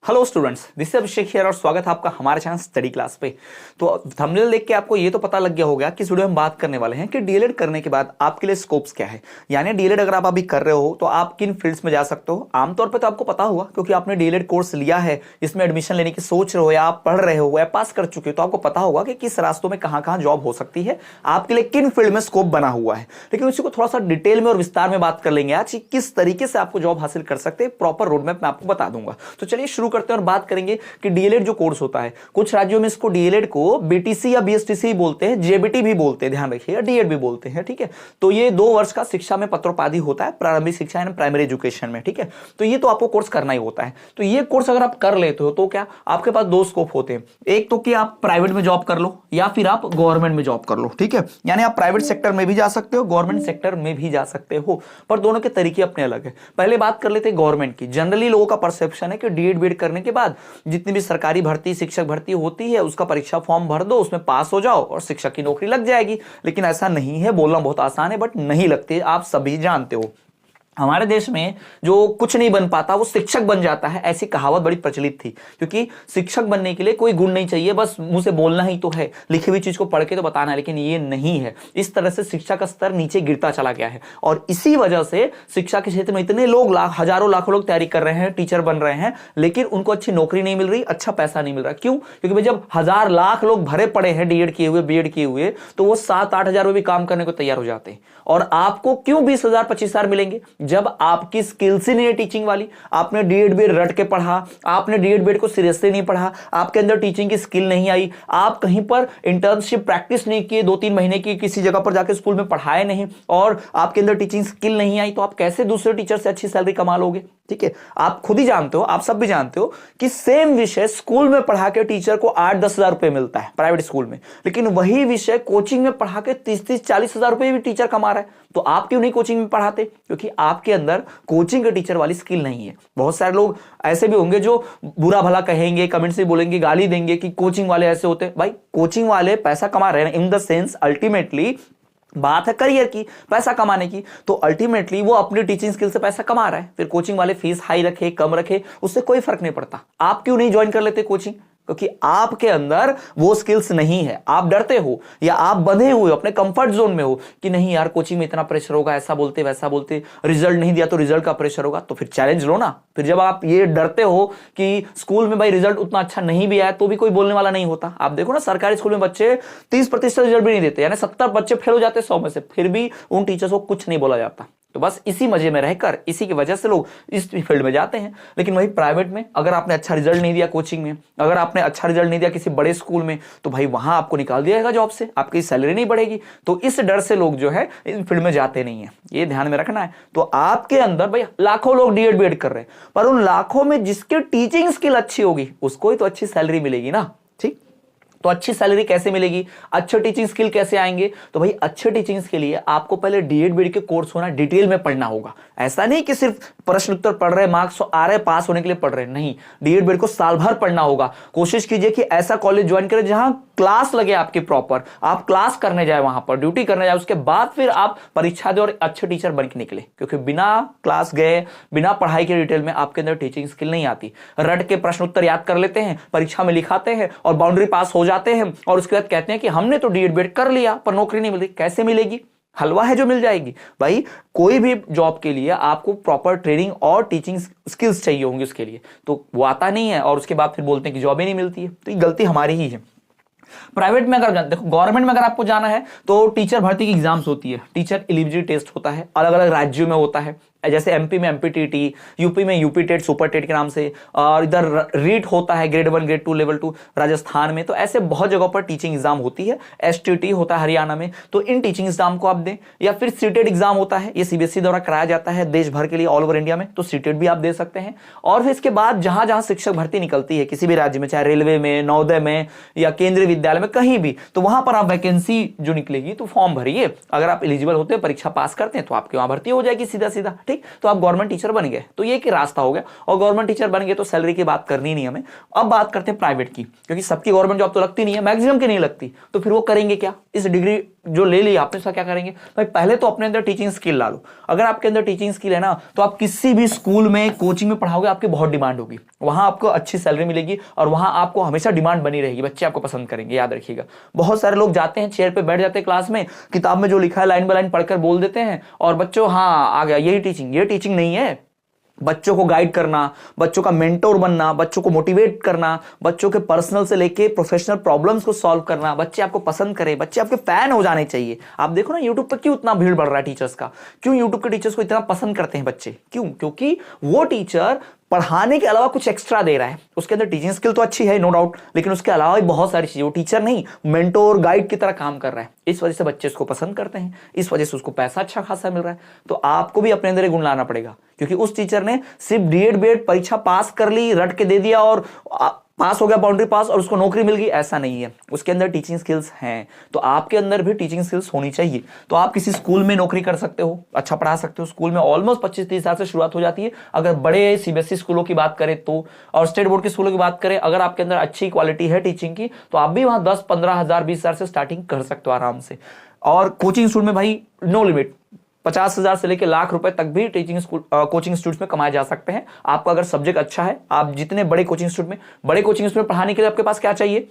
Hello students, this is Abhishek here और स्वागत है आपका हमारे चैनल स्टडी क्लास पे। तो थंबनेल देख के आपको ये तो पता लग गया होगा कि इस वीडियो में बात करने वाले हैं कि डीएलएड करने के बाद आपके लिए स्कोप्स क्या है। यानी डीएलएड अगर आप अभी कर रहे हो तो आप किन फील्ड्स में जा सकते हो। आमतौर पर तो आपको पता होगा क्योंकि आपने डीएलएड कोर्स लिया है, इसमें एडमिशन लेने की सोच रहे हो या आप पढ़ रहे हो या पास कर चुके हो, तो आपको पता होगा कि किस रास्तों में कहाँ कहाँ जॉब हो सकती है, आपके लिए किन फील्ड में स्कोप बना हुआ है। लेकिन उसी को थोड़ा सा डिटेल में और विस्तार में बात कर लेंगे आज, किस तरीके से आपको जॉब हासिल कर सकते हैं। प्रॉपर रोड मैप मैं आपको बता दूंगा। तो चलिए शुरू करते हैं और बात करेंगे कि डीएलएड जो कोर्स होता है, कुछ राज्यों में इसको डीएलएड को बीटीसी या बीएसटीसी बोलते हैं, जेबीटी भी बोलते हैं, ध्यान रखिएगा, डीएड भी बोलते हैं। ठीक है, तो ये 2 वर्ष का शिक्षा में पत्रोपाधि होता है, प्रारंभिक शिक्षा यानी प्राइमरी एजुकेशन में। ठीक है, तो ये तो आपको कोर्स करना ही होता है। तो ये कोर्स अगर आप कर लेते हो तो क्या आपके पास 2 स्कोप होते हैं। एक तो कि आप प्राइवेट में जॉब कर लो या फिर आप गवर्नमेंट में जॉब कर लो। ठीक है, यानी आप प्राइवेट सेक्टर में भी जा सकते हो, गवर्नमेंट सेक्टर में भी जा सकते हो, पर दोनों के तरीके अपने अलग है। पहले बात कर लेते हैं गवर्नमेंट की। जनरली लोगों का परसेप्शन है कि डीएड बीएड करने के बाद जितनी भी सरकारी भर्ती, शिक्षक भर्ती होती है, उसका परीक्षा फॉर्म भर दो, उसमें पास हो जाओ और शिक्षक की नौकरी लग जाएगी। लेकिन ऐसा नहीं है, बोलना बहुत आसान है बट नहीं लगती, आप सभी जानते हो। हमारे देश में जो कुछ नहीं बन पाता वो शिक्षक बन जाता है, ऐसी कहावत बड़ी प्रचलित थी। क्योंकि शिक्षक बनने के लिए कोई गुण नहीं चाहिए, बस मुंह से बोलना ही तो है, लिखी हुई चीज को पढ़ के तो बताना है, लेकिन ये नहीं है। इस तरह से शिक्षा का स्तर नीचे गिरता चला गया है और इसी वजह से शिक्षा के क्षेत्र में इतने लोग, हजारों लाखों लोग तैयारी कर रहे हैं, टीचर बन रहे हैं, लेकिन उनको अच्छी नौकरी नहीं मिल रही, अच्छा पैसा नहीं मिल रहा। क्यों? क्योंकि भाई जब 1000 लाख लोग भरे पड़े हैं डीएड किए हुए, बीएड किए हुए, तो वो 7-8 हजार में भी काम करने को तैयार हो जाते हैं। और आपको क्यों 20,000 25,000 मिलेंगे जब आपकी स्किल्स ही नहीं है टीचिंग वाली। आपने डीएड बीएड रट के पढ़ा, आपने डीएड बीएड को सीरियसली नहीं पढ़ा, आपके अंदर टीचिंग की स्किल नहीं आई, आप कहीं पर इंटर्नशिप प्रैक्टिस नहीं किए 2-3 महीने की, किसी जगह पर जाकर स्कूल में पढ़ाए नहीं और आपके अंदर टीचिंग स्किल नहीं आई, तो आप कैसे दूसरे टीचर से अच्छी सैलरी कमा लोगे। ठीक है, आप खुद ही जानते हो, आप सब भी जानते हो कि सेम विषय स्कूल में पढ़ा के टीचर को 8-10 हजार रुपए मिलता है प्राइवेट स्कूल में, लेकिन वही विषय कोचिंग में पढ़ा के 30-40 हजार रुपए भी टीचर कमा रहा है। तो आप क्यों नहीं कोचिंग में पढ़ाते? क्योंकि आपके अंदर कोचिंग के टीचर वाली स्किल नहीं है। बहुत सारे लोग ऐसे भी होंगे जो बुरा भला कहेंगे, कमेंट्स में बोलेंगे, गाली देंगे कि कोचिंग वाले ऐसे होते हैं। भाई कोचिंग वाले पैसा कमा रहे हैं, इन द सेंस अल्टीमेटली बात है करियर की, पैसा कमाने की, तो अल्टीमेटली वो अपनी टीचिंग स्किल से पैसा कमा रहा है। फिर कोचिंग वाले फीस हाई रखे कम रखे, उससे कोई फर्क नहीं पड़ता। आप क्यों नहीं ज्वाइन कर लेते कोचिंग? क्योंकि आपके अंदर वो स्किल्स नहीं है, आप डरते हो या आप बंधे हुए अपने कंफर्ट जोन में हो कि नहीं यार कोचिंग में इतना प्रेशर होगा, ऐसा बोलते वैसा बोलते, रिजल्ट नहीं दिया तो रिजल्ट का प्रेशर होगा। तो फिर चैलेंज लो ना। फिर जब आप ये डरते हो कि स्कूल में भाई रिजल्ट उतना अच्छा नहीं भी आया तो भी कोई बोलने वाला नहीं होता। आप देखो ना, सरकारी स्कूल में बच्चे 30% रिजल्ट भी नहीं देते, यानी 70 बच्चे फेल हो जाते 100 में से, फिर भी उन टीचर्स को कुछ नहीं बोला जाता। तो बस इसी मजे में रहकर, इसी की वजह से लोग इस फील्ड में जाते हैं। लेकिन वही प्राइवेट में अगर आपने अच्छा रिजल्ट नहीं दिया कोचिंग में, अगर आपने अच्छा रिजल्ट नहीं दिया किसी बड़े स्कूल में, तो भाई वहां आपको निकाल दिया जाएगा जॉब से, आपकी सैलरी नहीं बढ़ेगी। तो इस डर से लोग जो है इन फील्ड में जाते नहीं है, ये ध्यान में रखना है। तो आपके अंदर भाई लाखों लोग डीएड बीएड कर रहे हैं, पर उन लाखों में जिसकी टीचिंग स्किल अच्छी होगी उसको ही तो अच्छी सैलरी मिलेगी ना। ठीक, तो अच्छी सैलरी कैसे मिलेगी, अच्छे टीचिंग स्किल कैसे आएंगे? तो भाई अच्छे टीचिंग के लिए आपको पहले डीएड बीएड के कोर्स होना, डिटेल में पढ़ना होगा। ऐसा नहीं कि सिर्फ प्रश्न उत्तर पढ़ रहे, मार्क्स आ रहे, पास होने के लिए पढ़ रहे, नहीं, डीएड बीएड को साल भर पढ़ना होगा। कोशिश कीजिए कि ऐसा कॉलेज ज्वाइन करें जहां क्लास लगे आपकी प्रॉपर, आप क्लास करने जाए, वहां पर ड्यूटी करने जाए, उसके बाद फिर आप परीक्षा दे और अच्छे टीचर बन के निकले। क्योंकि बिना क्लास गए, बिना पढ़ाई के डिटेल में आपके अंदर टीचिंग स्किल नहीं आती। रट के प्रश्न उत्तर याद कर लेते हैं, परीक्षा में लिखाते हैं और बाउंड्री पास हो जाते हैं और उसके बाद कहते हैं कि हमने तो डीएड बीएड कर लिया पर नौकरी नहीं मिल रही। कैसे मिलेगी? हलवा है जो मिल जाएगी? भाई कोई भी जॉब के लिए आपको प्रॉपर ट्रेनिंग और टीचिंग स्किल्स चाहिए होंगे उसके लिए, तो वो आता नहीं है और उसके बाद फिर बोलते हैं कि जॉब ही नहीं मिलती है। तो ये गलती हमारी ही है। प्राइवेट में अगर देखो, गवर्नमेंट में अगर आपको जाना है तो टीचर भर्ती की एग्जाम्स होती है, टीचर एलिजिबिलिटी टेस्ट होता है, अलग अलग राज्यों में होता है। जैसे एमपी में एमपीटीटी, यूपी में यूपी टेट, सुपर टेट के नाम से, और इधर रीट होता है ग्रेड 1 ग्रेड 2 लेवल 2 राजस्थान में। तो ऐसे बहुत जगहों पर टीचिंग एग्जाम होती है। एसटीटी होता है हरियाणा में, तो इन टीचिंग एग्जाम को आप दें। या फिर सीटेट एग्जाम होता है, ये सीबीएसई द्वारा कराया जाता है देश भर के लिए, ऑल ओवर इंडिया में, तो सीटेट भी आप दे सकते हैं। और फिर इसके बाद जहां जहां शिक्षक भर्ती निकलती है किसी भी राज्य में, चाहे रेलवे में, नवोदय में या केंद्रीय विद्यालय में, कहीं भी, तो वहां पर आप वैकेंसी जो निकलेगी तो फॉर्म भरिए। अगर आप एलिजिबल होते हैं, परीक्षा पास करते हैं, तो आपकी वहां भर्ती हो जाएगी सीधा सीधा। ठीक, तो आप गवर्नमेंट टीचर बन गए, तो ये एक रास्ता हो गया। और गवर्नमेंट टीचर बन गए तो सैलरी की बात करनी नहीं हमें। अब बात करते हैं प्राइवेट की, क्योंकि सबकी गवर्नमेंट जॉब तो लगती नहीं है, मैक्सिमम की नहीं लगती। तो फिर वो करेंगे क्या? इस डिग्री जो ले लिया आपने उसका क्या करेंगे भाई, पहले तो अपने अंदर टीचिंग स्किल ला लो। अगर आपके अंदर टीचिंग स्किल है ना, तो आप किसी भी स्कूल में कोचिंग में पढ़ाओगे, आपकी बहुत डिमांड होगी, वहां आपको अच्छी सैलरी मिलेगी और वहां आपको हमेशा डिमांड बनी रहेगी, बच्चे आपको पसंद करेंगे, याद रखिएगा। बहुत सारे लोग जाते हैं, चेयर पे बैठ जाते हैं क्लास में, किताब में जो लिखा है लाइन बाय लाइन पढ़कर बोल देते हैं, और बच्चों हाँ आ गया, यही टीचिंग। ये टीचिंग नहीं है। बच्चों को गाइड करना, बच्चों का मेंटोर बनना, बच्चों को मोटिवेट करना, बच्चों के पर्सनल से लेके प्रोफेशनल प्रॉब्लम्स को सॉल्व करना, बच्चे आपको पसंद करें, बच्चे आपके फैन हो जाने चाहिए। आप देखो ना यूट्यूब पर क्यों इतना भीड़ बढ़ रहा है टीचर्स का, क्यों यूट्यूब के टीचर्स को इतना पसंद करते हैं बच्चे, क्यों? क्योंकि वो टीचर पढ़ाने के अलावा कुछ एक्स्ट्रा दे रहा है। उसके अंदर टीचिंग स्किल तो अच्छी है नो डाउट, लेकिन उसके अलावा भी बहुत सारी चीजें, वो टीचर नहीं मेंटोर गाइड की तरह काम कर रहा है। इस वजह से बच्चे उसको पसंद करते हैं, इस वजह से उसको पैसा अच्छा खासा मिल रहा है। तो आपको भी अपने अंदर एक गुण लाना पड़ेगा, क्योंकि उस टीचर ने सिर्फ डीएड बीएड परीक्षा पास कर ली, रट के दे दिया और पास हो गया, बाउंड्री पास, और उसको नौकरी मिल गई, ऐसा नहीं है। उसके अंदर टीचिंग स्किल्स हैं, तो आपके अंदर भी टीचिंग स्किल्स होनी चाहिए। तो आप किसी स्कूल में नौकरी कर सकते हो, अच्छा पढ़ा सकते हो। स्कूल में ऑलमोस्ट 25-30 साल से शुरुआत हो जाती है, अगर बड़े सीबीएसई स्कूलों की बात करें तो, और स्टेट बोर्ड के स्कूलों की बात करें, अगर आपके अंदर अच्छी क्वालिटी है टीचिंग की, तो आप भी वहां 10-15 हजार 20 हजार से स्टार्टिंग कर सकते हो आराम से। और कोचिंग इंस्टीट्यूट में भाई नो लिमिट, 50,000 से लेकर लाख रुपए तक भी टीचिंग कोचिंग इंस्टीट्यूट में कमाए जा सकते हैं। आपका अगर सब्जेक्ट अच्छा है, आप जितने बड़े कोचिंग इंस्टीट्यूट में पढ़ाने के लिए आपके पास क्या चाहिए?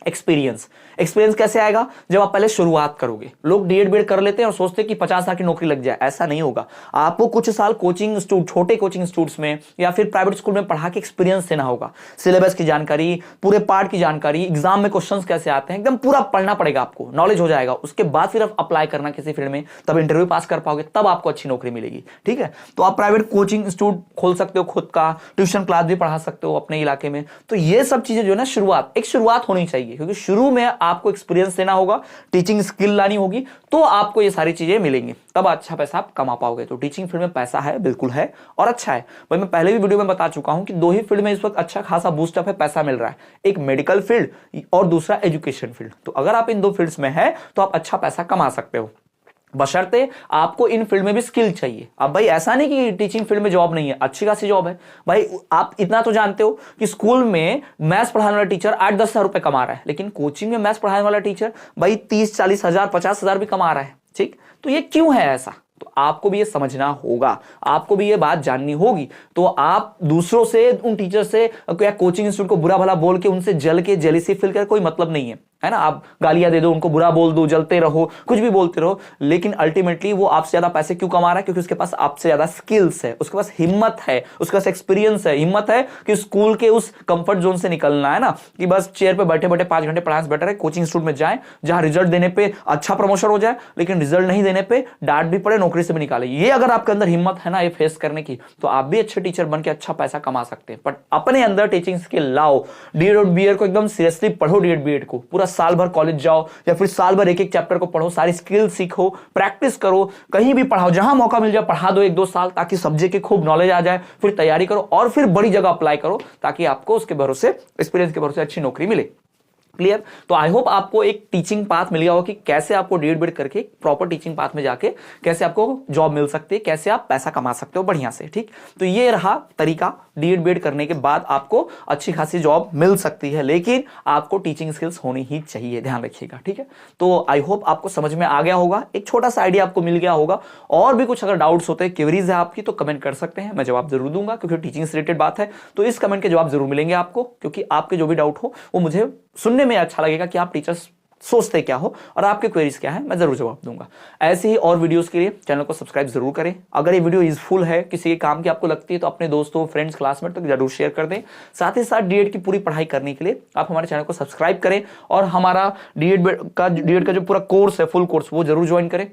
एक्सपीरियंस। एक्सपीरियंस कैसे आएगा? जब आप पहले शुरुआत करोगे। लोग डीएड बीएड कर लेते हैं और सोचते हैं कि 50 साल की नौकरी लग जाए, ऐसा नहीं होगा। आपको कुछ साल कोचिंग इंस्टीट्यूट, छोटे कोचिंग इंस्टीट्यूट्स में या फिर प्राइवेट स्कूल में पढ़ा के एक्सपीरियंस देना होगा। सिलेबस की जानकारी, पूरे पार्ट की जानकारी, एग्जाम में क्वेश्चंस कैसे आते हैं, एकदम पूरा पढ़ना पड़ेगा, आपको नॉलेज हो जाएगा। उसके बाद फिर आप अप्लाई करना किसी फील्ड में, तब इंटरव्यू पास कर पाओगे, तब आपको अच्छी नौकरी मिलेगी। ठीक है, तो आप प्राइवेट कोचिंग इंस्टीट्यूट खोल सकते हो खुद का, ट्यूशन क्लास भी पढ़ा सकते हो अपने इलाके में। तो ये सब चीजें जो है ना, शुरुआत होनी चाहिए, क्योंकि शुरू में आपको एक्सपीरियंस देना होगा, टीचिंग स्किल लानी होगी, तो आपको ये सारी चीजें मिलेंगी, तब अच्छा पैसा आप कमा पाओगे। तो टीचिंग फील्ड में पैसा है, बिल्कुल है, और अच्छा है भाई। मैं पहले भी वीडियो में बता चुका हूं कि दो ही फील्ड में इस वक्त अच्छा खासा बूस्टअप है, पैसा मिल रहा है, एक मेडिकल फील्ड और दूसरा एजुकेशन फील्ड। तो अगर आप इन दो फील्ड्स में है तो आप अच्छा पैसा कमा सकते हो, बशर्ते आपको इन फील्ड में भी स्किल चाहिए। अब भाई ऐसा नहीं कि टीचिंग फील्ड में जॉब नहीं है, अच्छी खासी जॉब है भाई। आप इतना तो जानते हो कि स्कूल में मैथ्स पढ़ाने वाला टीचर 8-10 हजार रुपए कमा रहा है, लेकिन कोचिंग में मैथ्स पढ़ाने वाला टीचर भाई 30-40 हजार 50 हजार भी कमा रहा है। ठीक, तो ये क्यों है ऐसा? तो आपको भी ये समझना होगा, आपको भी ये बात जाननी होगी। तो आप दूसरों से, उन टीचर से या कोचिंग इंस्टीट्यूट को बुरा भला बोल के उनसे जल के जेलिसी फील कर कोई मतलब नहीं है ना। आप गालियां दे दो, उनको बुरा बोल दो, जलते रहो, कुछ भी बोलते रहो, लेकिन अल्टीमेटली वो आपसे ज्यादा पैसे क्यों कमा रहा है? क्योंकि उसके पास आपसे ज्यादा स्किल्स है, उसके पास हिम्मत है, उसके पास एक्सपीरियंस है, हिम्मत है कि स्कूल के उस कंफर्ट जोन से निकलना है ना, कि बस चेयर पे बैठे बैठे 5 घंटे पढ़ाने से बेटर है कोचिंग इंस्टीट्यूट में जाए, जहां रिजल्ट देने पे अच्छा प्रमोशन हो जाए, लेकिन रिजल्ट नहीं देने पे डांट भी पड़े, नौकरी से भी निकाले। ये अगर आपके अंदर हिम्मत है ना ये फेस करने की, तो आप भी अच्छे टीचर बन के अच्छा पैसा कमा सकते हैं। बट अपने अंदर टीचिंग स्किल लाओ, डीएड और बीएड को एकदम सीरियसली पढ़ो, डीएड बीएड को पूरा साल भर कॉलेज जाओ, या फिर साल भर एक एक चैप्टर को पढ़ो, सारी स्किल सीखो, प्रैक्टिस करो, कहीं भी पढ़ाओ, जहां मौका मिल जाए पढ़ा दो 1-2 साल, ताकि सब्जेक्ट की खूब नॉलेज आ जाए। फिर तैयारी करो और फिर बड़ी जगह अप्लाई करो, ताकि आपको उसके भरोसे, एक्सपीरियंस के भरोसे अच्छी नौकरी मिले। क्लियर? तो आई होप आपको एक टीचिंग पाथ मिल गया होगा कि कैसे आपको डीएड बीएड करके प्रॉपर टीचिंग पाथ में जाके कैसे आपको जॉब मिल सकती है, कैसे आप पैसा कमा सकते हो बढ़िया से। ठीक, तो ये रहा तरीका, डीएड बीएड करने के बाद आपको अच्छी खासी जॉब मिल सकती है, लेकिन आपको टीचिंग स्किल्स होनी ही चाहिए, ध्यान रखिएगा। ठीक है, तो आई होप आपको समझ में आ गया होगा, एक छोटा सा आइडिया आपको मिल गया होगा। और भी कुछ अगर डाउट्स होते हैं, क्वेरीज है आपकी, तो कमेंट कर सकते हैं, मैं जवाब जरूर दूंगा, क्योंकि टीचिंग से रिलेटेड बात है, तो इस कमेंट के जवाब जरूर मिलेंगे आपको, क्योंकि आपके जो भी डाउट हो वो मुझे सुनने में अच्छा लगेगा कि आप टीचर्स सोचते क्या हो और आपके क्वेरीज क्या है, मैं जरूर जवाब दूंगा। ऐसे ही और वीडियोस के लिए चैनल को सब्सक्राइब जरूर करें। अगर ये वीडियो यूजफुल है, किसी के काम की आपको लगती है, तो अपने दोस्तों, फ्रेंड्स, क्लासमेट तक जरूर शेयर कर दें। साथ ही साथ डीएड की पूरी पढ़ाई करने के लिए आप हमारे चैनल को सब्सक्राइब करें, और हमारा डीएड का जो पूरा कोर्स है, फुल कोर्स, वो जरूर ज्वाइन करें।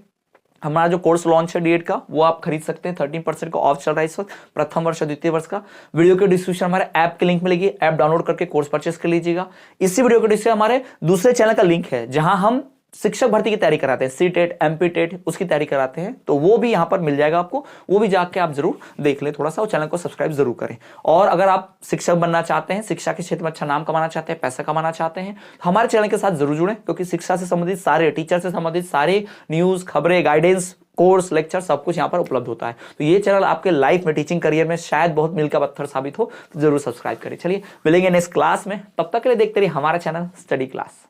हमारा जो कोर्स लॉन्च है डीएड का, वो आप खरीद सकते हैं, 13% का ऑफ चल रहा है इस वक्त, प्रथम वर्ष और द्वितीय वर्ष का। वीडियो के डिस्क्रिप्शन हमारे ऐप की लिंक मिलेगी, ऐप डाउनलोड करके कोर्स परचेस कर लीजिएगा। इसी वीडियो के डिस्क्रिप्शन हमारे दूसरे चैनल का लिंक है, जहां हम शिक्षक भर्ती की तैयारी कराते हैं, सीटेट, एमपीटेट, उसकी तैयारी कराते हैं, तो वो भी यहां पर मिल जाएगा आपको, वो भी जाके आप जरूर देख लें थोड़ा सा, और चैनल को सब्सक्राइब जरूर करें। और अगर आप शिक्षक बनना चाहते हैं, शिक्षा के क्षेत्र में अच्छा नाम कमाना चाहते हैं, पैसा कमाना चाहते हैं, हमारे चैनल के साथ जरूर जुड़ें, क्योंकि शिक्षा से संबंधित सारे, टीचर से संबंधित सारे न्यूज, खबरें, गाइडेंस, कोर्स, लेक्चर, सब कुछ यहाँ पर उपलब्ध होता है। तो ये चैनल आपके लाइफ में, टीचिंग करियर में शायद बहुत मील का पत्थर साबित हो, तो जरूर सब्सक्राइब करें। चलिए मिलेंगे नेक्स्ट क्लास में, तब तक के लिए देखते रहिए हमारा चैनल स्टडी क्लास।